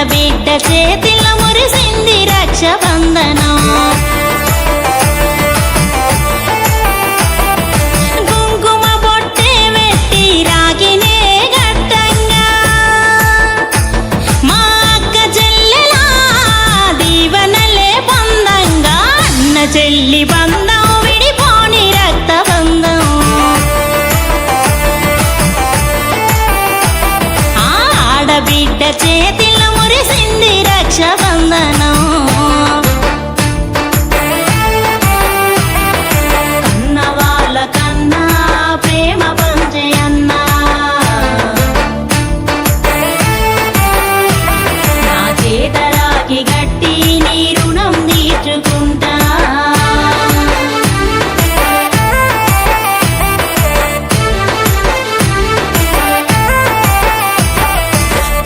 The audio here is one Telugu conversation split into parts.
ఆడబిడ్డ చేతిలో మురిసింది రక్షబంధనం. కుంకుమ బొట్టే వెట్టి రాగినే గట్టంగా మా అక్క చెల్లెలా దీవెనలే పొందంగా. అన్న చెల్లి బంధం విడిపోని రక్తబంధం. ఆడబిడ్డ చేతిలో మురిసింది రక్షబంధనం. కన్న వాళ్ళ కన్నా ప్రేమ పంచే అన్నా నా చేత రాఖీ గట్టి నీ రుణం తీర్చుకుంటా.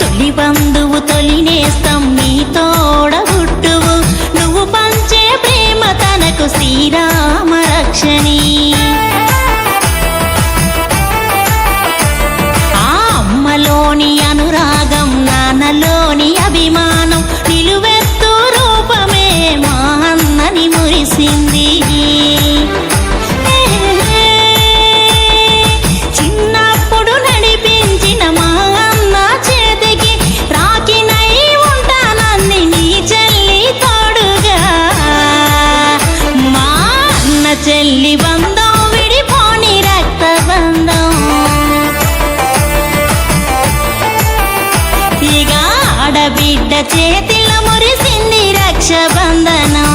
తొలి బంధువు తొలి నేస్తం నీ తోడబుట్టువు. నువ్వు పంచే ప్రేమ తనకు శ్రీరామ రక్షణి. ఆ అమ్మలోని అనురాగం నాన్నలోని అభిమానం నిలువెత్తు రూపమే మా అన్నని మురిసింది. చిన్నప్పుడు నడిపించిన మా అన్న చేతికి రాకినై ఉంటానంది నీ చెల్లి తోడుగా. మా అన్న చెల్లి బంధం విడిపోని రక్తబంధం. ఇక ఆడబిడ్డ చేతిలో మురిసింది రక్షబంధనం.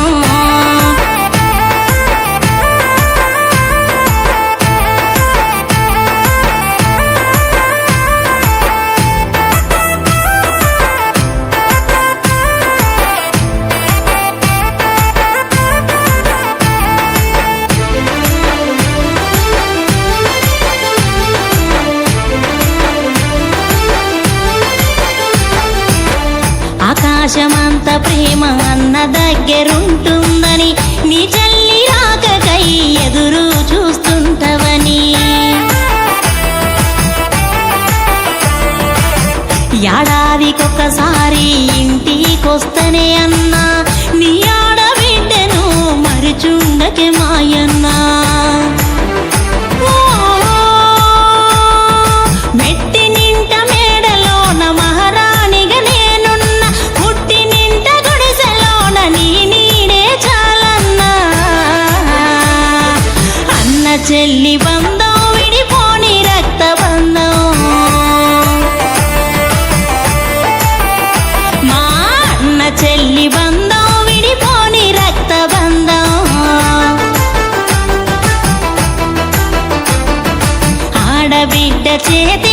ఆకాశమంత ప్రేమ అన్న దగ్గరుంటుందని నీ చెల్లి రాకకై ఎదురు చూస్తుంటవని. ఏడాదికొకసారి ఇంటికొస్తనే అన్నా నీ ఆడబిడ్డను మరిచుండకే మాయన్నా. మెట్టి నింట మేడలోన మహారాణిగా నేనున్న పుట్టి నింట గుడిసెలోన నీ నీడే చాలన్నా. అన్న చెల్లి బంధం విడిపోని రక్తబంధం. మా అన్న చెల్లి బంధం విడిపోని రక్తబంధం. ఆడబిడ్డ చేతి